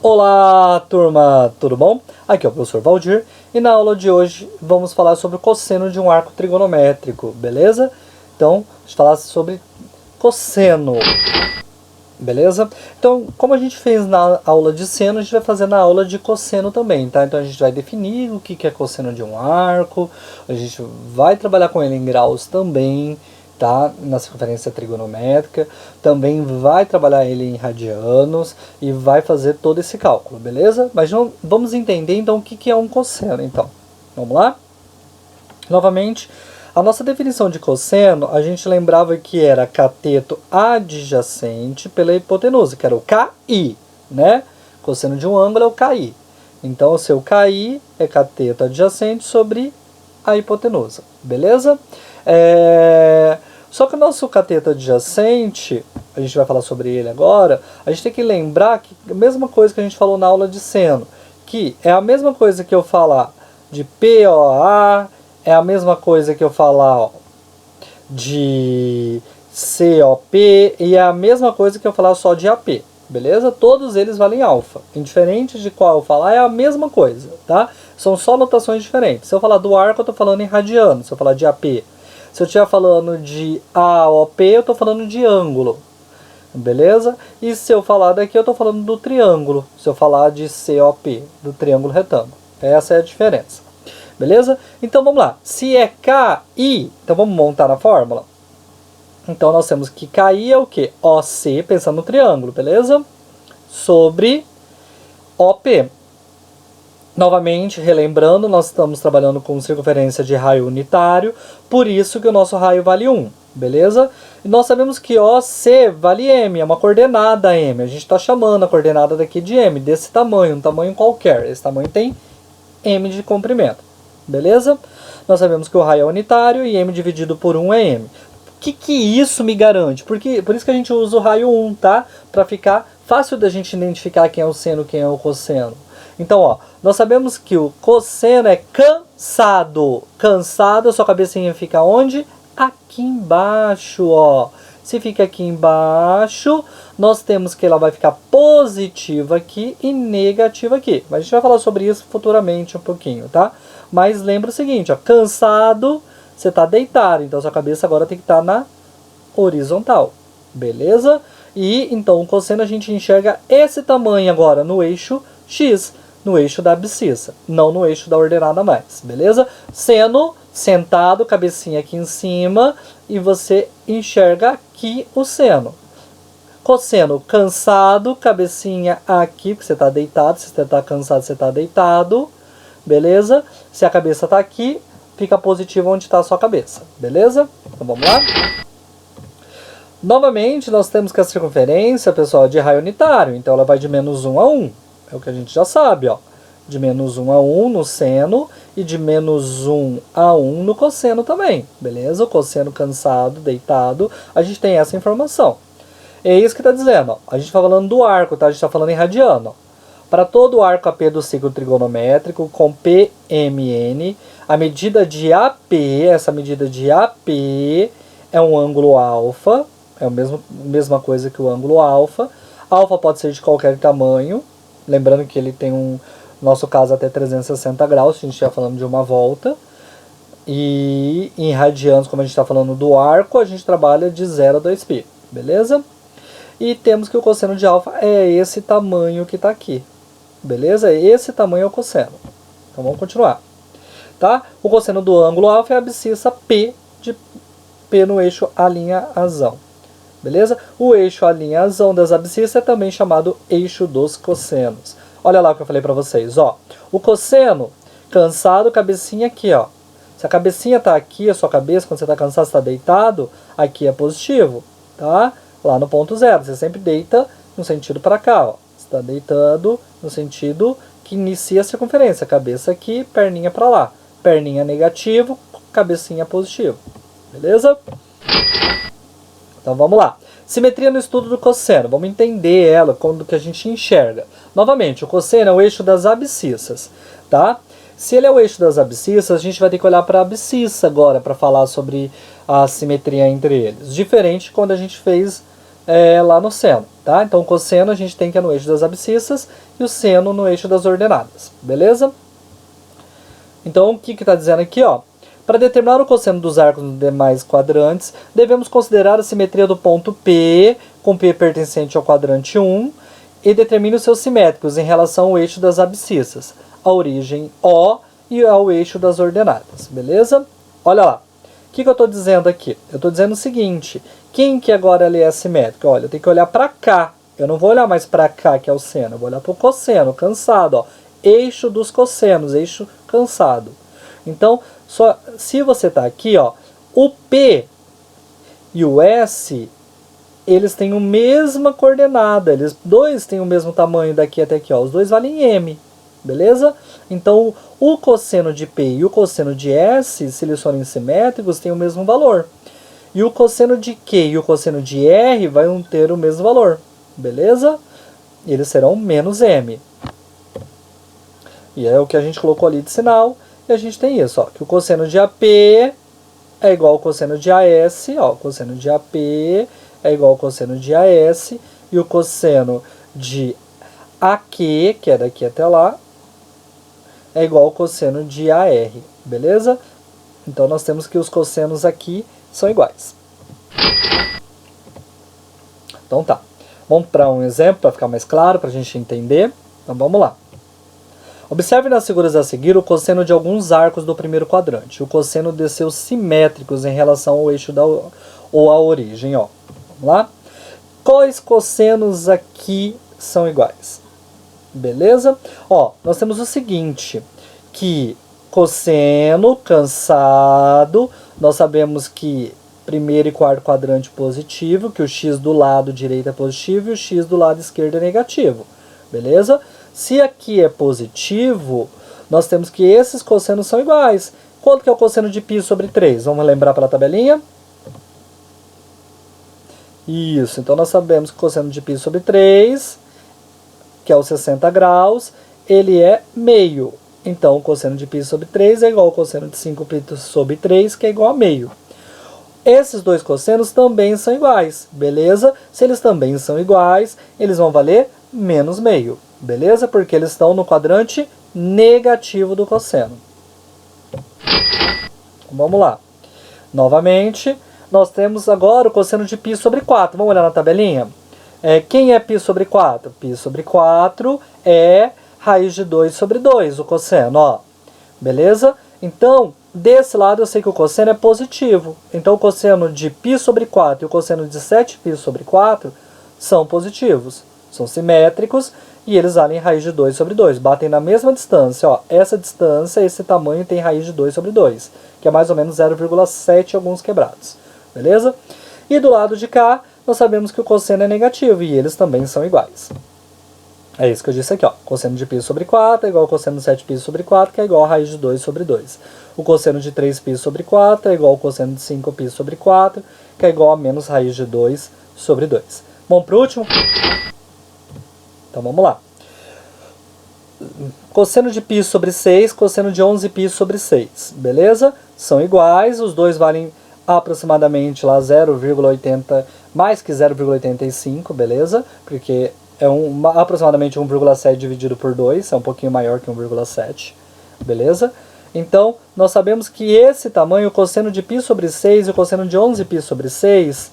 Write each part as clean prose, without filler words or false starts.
Olá, turma, tudo bom? Aqui é o professor Valdir e na aula de hoje vamos falar sobre o cosseno de um arco trigonométrico, beleza? Então, vamos falar sobre cosseno, beleza? Então, como a gente fez na aula de seno, a gente vai fazer na aula de cosseno também, tá? Então a gente vai definir o que é cosseno de um arco, a gente vai trabalhar com ele em graus também, tá? Na circunferência trigonométrica, também vai trabalhar ele em radianos e vai fazer todo esse cálculo, beleza? Mas não, vamos entender então o que é um cosseno, então. Vamos lá? Novamente, a nossa definição de cosseno, a gente lembrava que era cateto adjacente pela hipotenusa, que era o KI, né? Cosseno de um ângulo é o KI. Então, o seu KI é cateto adjacente sobre a hipotenusa, beleza? Só que o nosso cateto adjacente, a gente vai falar sobre ele agora, a gente tem que lembrar que a mesma coisa que a gente falou na aula de seno, que é a mesma coisa que eu falar de POA, é a mesma coisa que eu falar de COP, e é a mesma coisa que eu falar só de AP, beleza? Todos eles valem alfa, indiferente de qual eu falar, é a mesma coisa, tá? São só notações diferentes. Se eu falar do arco, eu estou falando em radiano, se eu falar de AP. Se eu estiver falando de AOP, eu estou falando de ângulo, beleza? E se eu falar daqui, eu estou falando do triângulo, se eu falar de COP, do triângulo retângulo. Essa é a diferença, beleza? Então vamos lá, se é KI, então vamos montar a fórmula? Então nós temos que KI é o quê? OC, pensando no triângulo, beleza? Sobre OP. Novamente, relembrando, nós estamos trabalhando com circunferência de raio unitário, por isso que o nosso raio vale 1, beleza? E nós sabemos que OC vale M, é uma coordenada M, a gente está chamando a coordenada daqui de M, desse tamanho, um tamanho qualquer, esse tamanho tem M de comprimento, beleza? Nós sabemos que o raio é unitário e M dividido por 1 é M. O que isso me garante? Por isso que a gente usa o raio 1, tá? Para ficar fácil da gente identificar quem é o seno e quem é o cosseno. Então, ó, nós sabemos que o cosseno é cansado. Cansado, a sua cabecinha fica onde? Aqui embaixo, ó. Se fica aqui embaixo, nós temos que ela vai ficar positiva aqui e negativa aqui. Mas a gente vai falar sobre isso futuramente um pouquinho, tá? Mas lembra o seguinte, ó, cansado, você está deitado, então sua cabeça agora tem que estar na horizontal, beleza? E então o cosseno a gente enxerga esse tamanho agora no eixo X, no eixo da abscissa, não no eixo da ordenada mais, beleza? Seno, sentado, cabecinha aqui em cima, e você enxerga aqui o seno. Cosseno, cansado, cabecinha aqui, porque você está deitado, se você está cansado, você está deitado, beleza? Se a cabeça está aqui, fica positivo onde está a sua cabeça, beleza? Então vamos lá? Novamente, nós temos que a circunferência, pessoal, é de raio unitário, então ela vai de menos 1 a 1. É o que a gente já sabe, ó. De menos 1 a 1 no seno e de menos 1 a 1 no cosseno também, beleza? O cosseno cansado, deitado, a gente tem essa informação. É isso que está dizendo, ó. A gente está falando do arco, tá? A gente está falando em radiano, ó. Para todo o arco AP do ciclo trigonométrico, com PMN, a medida de AP, essa medida de AP é um ângulo alfa, é a mesma coisa que o ângulo alfa. Alfa pode ser de qualquer tamanho, lembrando que ele tem no nosso caso até 360 graus, se a gente estiver falando de uma volta. E em radianos, como a gente está falando do arco, a gente trabalha de 0 a 2π, beleza? E temos que o cosseno de alfa é esse tamanho que está aqui, beleza? Esse tamanho é o cosseno. Então vamos continuar. Tá? O cosseno do ângulo alfa é a abscissa P, de P no eixo A'-azão. Beleza? O eixo A'-azão das abscissas é também chamado eixo dos cossenos. Olha lá o que eu falei para vocês, ó. O cosseno, cansado, cabecinha aqui, ó. Se a cabecinha tá aqui, a sua cabeça, quando você tá cansado, você tá deitado, aqui é positivo, tá? Lá no ponto zero, você sempre deita no sentido para cá, ó. Você tá deitando no sentido que inicia a circunferência, cabeça aqui, perninha para lá. Perninha negativo, cabecinha positivo. Beleza? Então vamos lá. Simetria no estudo do cosseno. Vamos entender ela, como que a gente enxerga. Novamente, o cosseno é o eixo das abscissas, tá? Se ele é o eixo das abscissas, a gente vai ter que olhar para a abscissa agora para falar sobre a simetria entre eles. Diferente quando a gente fez lá no seno. tá? Então o cosseno a gente tem que é no eixo das abscissas e o seno no eixo das ordenadas, beleza? Então o que está dizendo aqui, ó? Para determinar o cosseno dos arcos nos demais quadrantes, devemos considerar a simetria do ponto P, com P pertencente ao quadrante 1, e determine os seus simétricos em relação ao eixo das abscissas, a origem O e ao eixo das ordenadas, beleza? Olha lá, o que eu estou dizendo aqui? Eu estou dizendo o seguinte, quem que agora ele é simétrico? Olha, eu tenho que olhar para cá, eu não vou olhar mais para cá, que é o seno, eu vou olhar para o cosseno, cansado, ó, eixo dos cossenos, eixo cansado. Então, se você está aqui, ó, o P e o S, eles têm a mesma coordenada, eles dois têm o mesmo tamanho daqui até aqui, ó, os dois valem M, beleza? Então, o cosseno de P e o cosseno de S, se eles forem simétricos, têm o mesmo valor. E o cosseno de Q e o cosseno de R vão ter o mesmo valor, beleza? Eles serão menos M. E é o que a gente colocou ali de sinal. E a gente tem isso, ó, que o cosseno de AP é igual ao cosseno de AS, ó, o cosseno de AP é igual ao cosseno de AS, e o cosseno de AQ, que é daqui até lá, é igual ao cosseno de AR, beleza? Então nós temos que os cossenos aqui são iguais. Então tá, vamos para um exemplo para ficar mais claro, para a gente entender. Então vamos lá. Observe nas figuras a seguir o cosseno de alguns arcos do primeiro quadrante, o cosseno de seus simétricos em relação ao eixo ou à origem. Ó. Vamos lá? Quais cossenos aqui são iguais? Beleza? Ó, nós temos o seguinte, que cosseno cansado, nós sabemos que primeiro e quarto quadrante positivo, que o x do lado direito é positivo e o x do lado esquerdo é negativo. Beleza? Se aqui é positivo, nós temos que esses cossenos são iguais. Quanto que é o cosseno de π sobre 3? Vamos lembrar pela tabelinha? Isso, então nós sabemos que o cosseno de π sobre 3, que é os 60 graus, ele é meio. Então o cosseno de π sobre 3 é igual ao cosseno de 5π sobre 3, que é igual a meio. Esses dois cossenos também são iguais, beleza? Se eles também são iguais, eles vão valer menos meio. Beleza? Porque eles estão no quadrante negativo do cosseno. Vamos lá. Novamente, nós temos agora o cosseno de π sobre 4. Vamos olhar na tabelinha? Quem é π sobre 4? π sobre 4 é raiz de 2 sobre 2, o cosseno. Ó. Beleza? Então, desse lado eu sei que o cosseno é positivo. Então, o cosseno de π sobre 4 e o cosseno de 7π sobre 4 são positivos. São simétricos. E eles valem raiz de 2 sobre 2. Batem na mesma distância. Ó. Essa distância, esse tamanho tem raiz de 2 sobre 2. Que é mais ou menos 0,7 alguns quebrados. Beleza? E do lado de cá, nós sabemos que o cosseno é negativo. E eles também são iguais. É isso que eu disse aqui. Ó. Cosseno de π sobre 4 é igual ao cosseno de 7π sobre 4, que é igual a raiz de 2 sobre 2. O cosseno de 3π sobre 4 é igual ao cosseno de 5π sobre 4, que é igual a menos raiz de 2 sobre 2. Bom, para o último... Então vamos lá. Cosseno de π sobre 6, cosseno de 11π sobre 6. Beleza? São iguais, os dois valem aproximadamente lá 0,80, mais que 0,85, beleza? Porque é aproximadamente 1,7 dividido por 2, é um pouquinho maior que 1,7, beleza? Então, nós sabemos que esse tamanho, o cosseno de π sobre 6 e o cosseno de 11π sobre 6,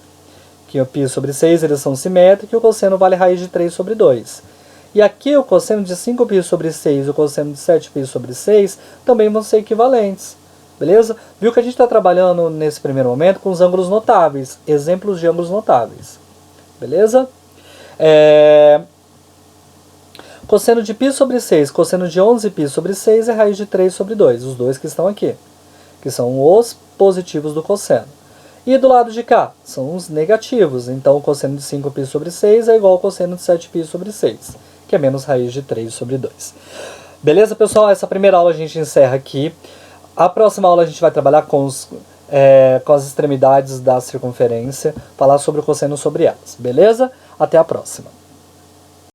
que o π sobre 6 eles são simétricos e o cosseno vale raiz de 3 sobre 2. E aqui o cosseno de 5π sobre 6 e o cosseno de 7π sobre 6 também vão ser equivalentes. Beleza? Viu que a gente está trabalhando nesse primeiro momento com os ângulos notáveis, exemplos de ângulos notáveis. Beleza? Cosseno de π sobre 6, cosseno de 11π sobre 6 é raiz de 3 sobre 2, os dois que estão aqui, que são os positivos do cosseno. E do lado de cá, são os negativos, então o cosseno de 5π sobre 6 é igual ao cosseno de 7π sobre 6, que é menos raiz de 3 sobre 2. Beleza, pessoal? Essa primeira aula a gente encerra aqui. A próxima aula a gente vai trabalhar com as extremidades da circunferência, falar sobre o cosseno sobre elas. Beleza? Até a próxima.